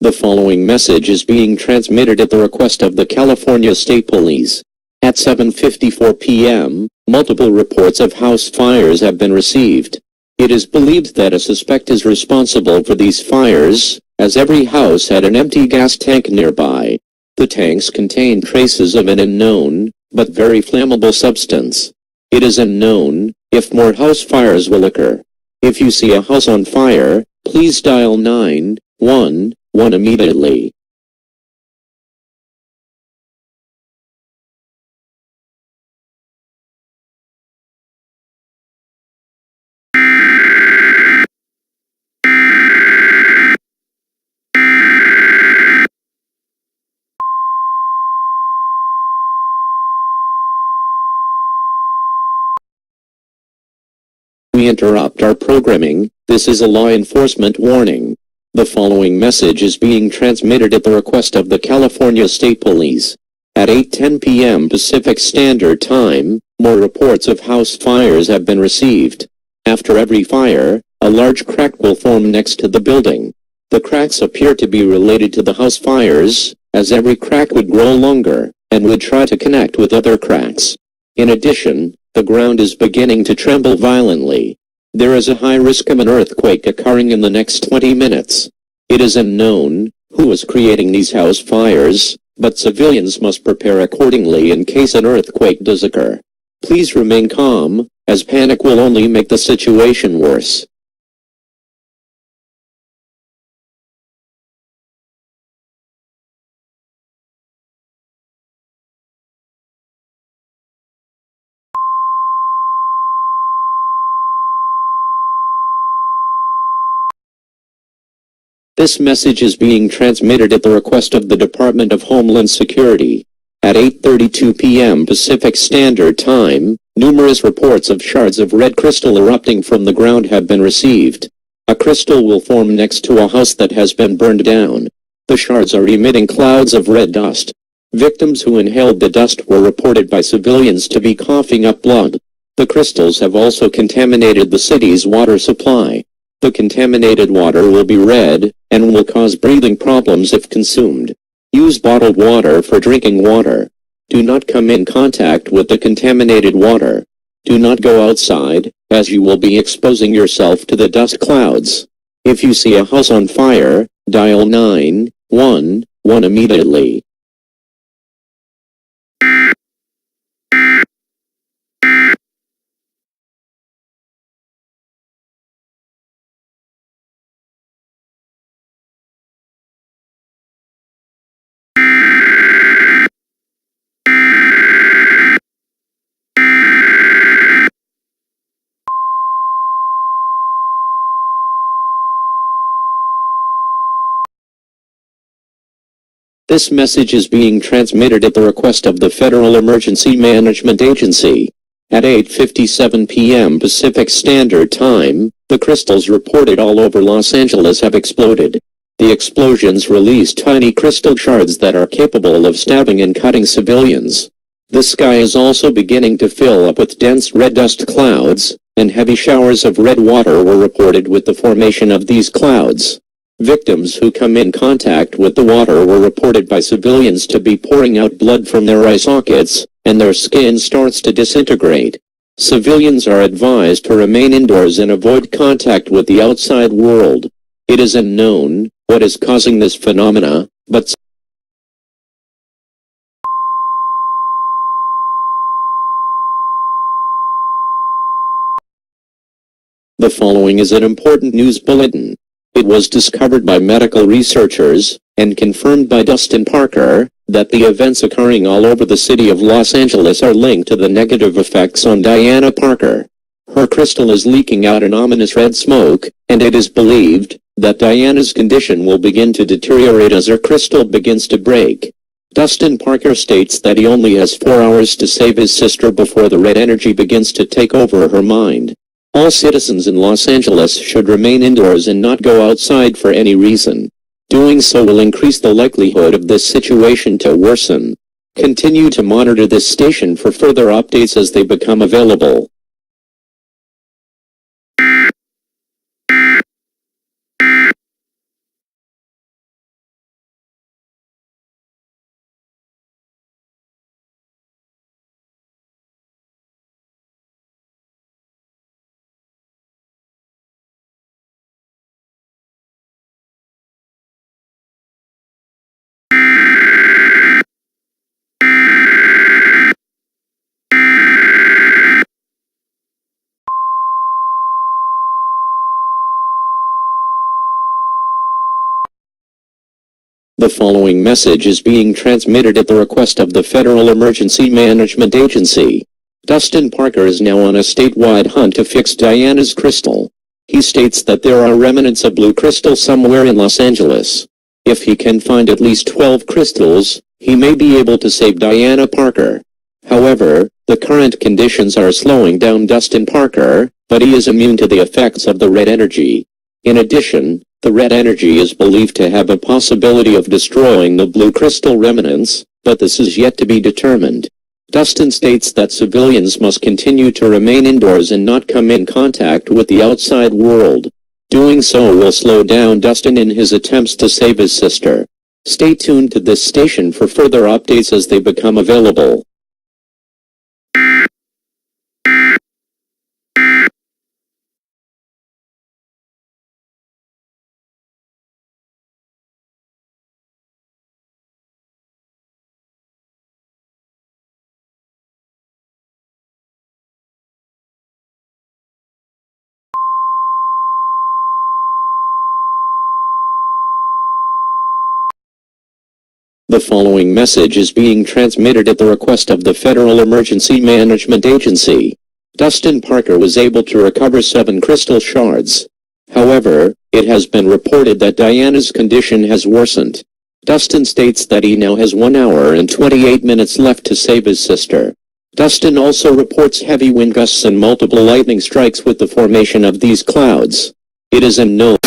The following message is being transmitted at the request of the California State Police. At 7:54 p.m., multiple reports of house fires have been received. It is believed that a suspect is responsible for these fires, as every house had an empty gas tank nearby. The tanks contain traces of an unknown, but very flammable substance. It is unknown if more house fires will occur. If you see a house on fire, please dial 911 immediately. We interrupt our programming. This is a law enforcement warning. The following message is being transmitted at the request of the California State Police. At 8:10 p.m. Pacific Standard Time, more reports of house fires have been received. After every fire, a large crack will form next to the building. The cracks appear to be related to the house fires, as every crack would grow longer, and would try to connect with other cracks. In addition, the ground is beginning to tremble violently. There is a high risk of an earthquake occurring in the next 20 minutes. It is unknown who is creating these house fires, but civilians must prepare accordingly in case an earthquake does occur. Please remain calm, as panic will only make the situation worse. This message is being transmitted at the request of the Department of Homeland Security. At 8:32 p.m. Pacific Standard Time, numerous reports of shards of red crystal erupting from the ground have been received. A crystal will form next to a house that has been burned down. The shards are emitting clouds of red dust. Victims who inhaled the dust were reported by civilians to be coughing up blood. The crystals have also contaminated the city's water supply. The contaminated water will be red, and will cause breathing problems if consumed. Use bottled water for drinking water. Do not come in contact with the contaminated water. Do not go outside, as you will be exposing yourself to the dust clouds. If you see a house on fire, dial 911 immediately. This message is being transmitted at the request of the Federal Emergency Management Agency. At 8:57 p.m. Pacific Standard Time, the crystals reported all over Los Angeles have exploded. The explosions release tiny crystal shards that are capable of stabbing and cutting civilians. The sky is also beginning to fill up with dense red dust clouds, and heavy showers of red water were reported with the formation of these clouds. Victims who come in contact with the water were reported by civilians to be pouring out blood from their eye sockets, and their skin starts to disintegrate. Civilians are advised to remain indoors and avoid contact with the outside world. It is unknown what is causing this phenomena, but the following is an important news bulletin. It was discovered by medical researchers, and confirmed by Dustin Parker, that the events occurring all over the city of Los Angeles are linked to the negative effects on Diana Parker. Her crystal is leaking out an ominous red smoke, and it is believed that Diana's condition will begin to deteriorate as her crystal begins to break. Dustin Parker states that he only has 4 hours to save his sister before the red energy begins to take over her mind. All citizens in Los Angeles should remain indoors and not go outside for any reason. Doing so will increase the likelihood of this situation to worsen. Continue to monitor this station for further updates as they become available. The following message is being transmitted at the request of the Federal Emergency Management Agency. Dustin Parker is now on a statewide hunt to fix Diana's crystal. He states that there are remnants of blue crystal somewhere in Los Angeles. If he can find at least 12 crystals, he may be able to save Diana Parker. However, the current conditions are slowing down Dustin Parker, but he is immune to the effects of the red energy. In addition, the red energy is believed to have a possibility of destroying the blue crystal remnants, but this is yet to be determined. Dustin states that civilians must continue to remain indoors and not come in contact with the outside world. Doing so will slow down Dustin in his attempts to save his sister. Stay tuned to this station for further updates as they become available. The following message is being transmitted at the request of the Federal Emergency Management Agency. Dustin Parker was able to recover 7 crystal shards. However, it has been reported that Diana's condition has worsened. Dustin states that he now has 1 hour and 28 minutes left to save his sister. Dustin also reports heavy wind gusts and multiple lightning strikes with the formation of these clouds. It is unknown.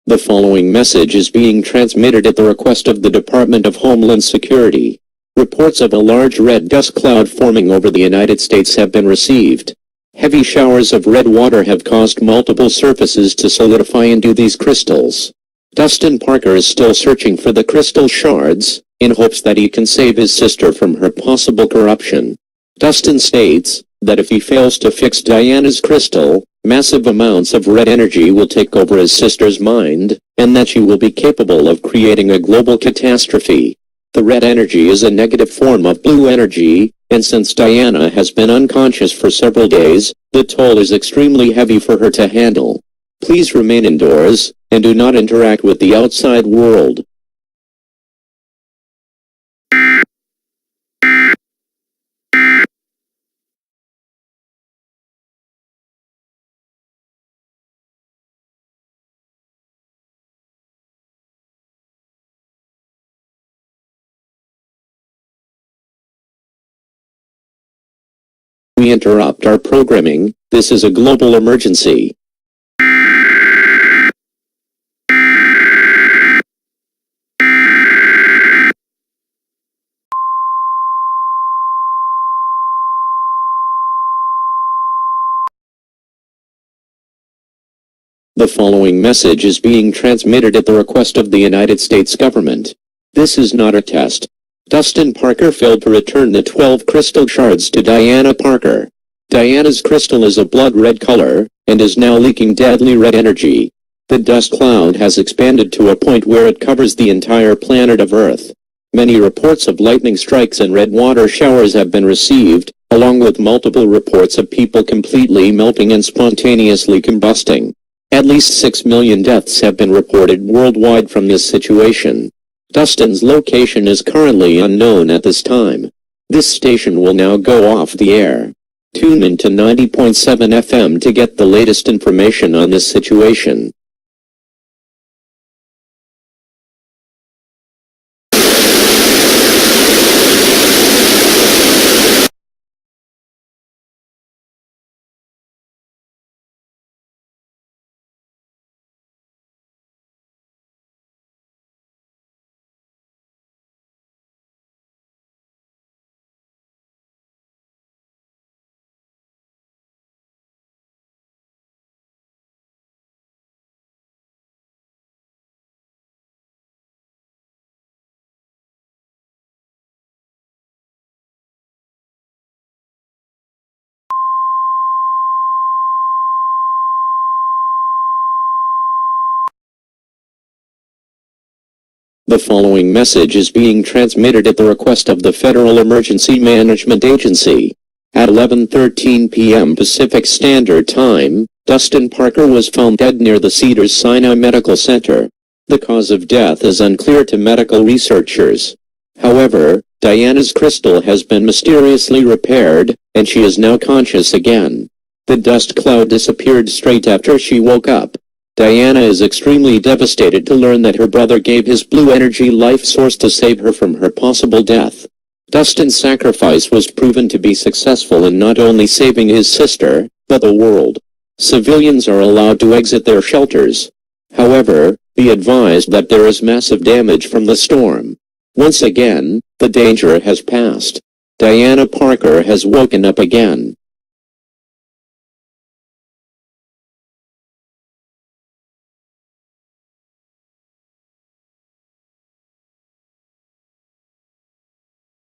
The following message is being transmitted at the request of the Department of Homeland Security. Reports of a large red dust cloud forming over the United States have been received. Heavy showers of red water have caused multiple surfaces to solidify into these crystals. Dustin Parker is still searching for the crystal shards, in hopes that he can save his sister from her possible corruption. Dustin states that if he fails to fix Diana's crystal, massive amounts of red energy will take over his sister's mind, and that she will be capable of creating a global catastrophe. The red energy is a negative form of blue energy, and since Diana has been unconscious for several days, the toll is extremely heavy for her to handle. Please remain indoors, and do not interact with the outside world. We interrupt our programming. This is a global emergency. The following message is being transmitted at the request of the United States government. This is not a test. Dustin Parker failed to return the 12 crystal shards to Diana Parker. Diana's crystal is a blood red color, and is now leaking deadly red energy. The dust cloud has expanded to a point where it covers the entire planet of Earth. Many reports of lightning strikes and red water showers have been received, along with multiple reports of people completely melting and spontaneously combusting. At least 6 million deaths have been reported worldwide from this situation. Dustin's location is currently unknown at this time. This station will now go off the air. Tune in to 90.7 FM to get the latest information on this situation. The following message is being transmitted at the request of the Federal Emergency Management Agency. At 11:13 p.m. Pacific Standard Time, Dustin Parker was found dead near the Cedars-Sinai Medical Center. The cause of death is unclear to medical researchers. However, Diana's crystal has been mysteriously repaired, and she is now conscious again. The dust cloud disappeared straight after she woke up. Diana is extremely devastated to learn that her brother gave his blue energy life source to save her from her possible death. Dustin's sacrifice was proven to be successful in not only saving his sister, but the world. Civilians are allowed to exit their shelters. However, be advised that there is massive damage from the storm. Once again, the danger has passed. Diana Parker has woken up again.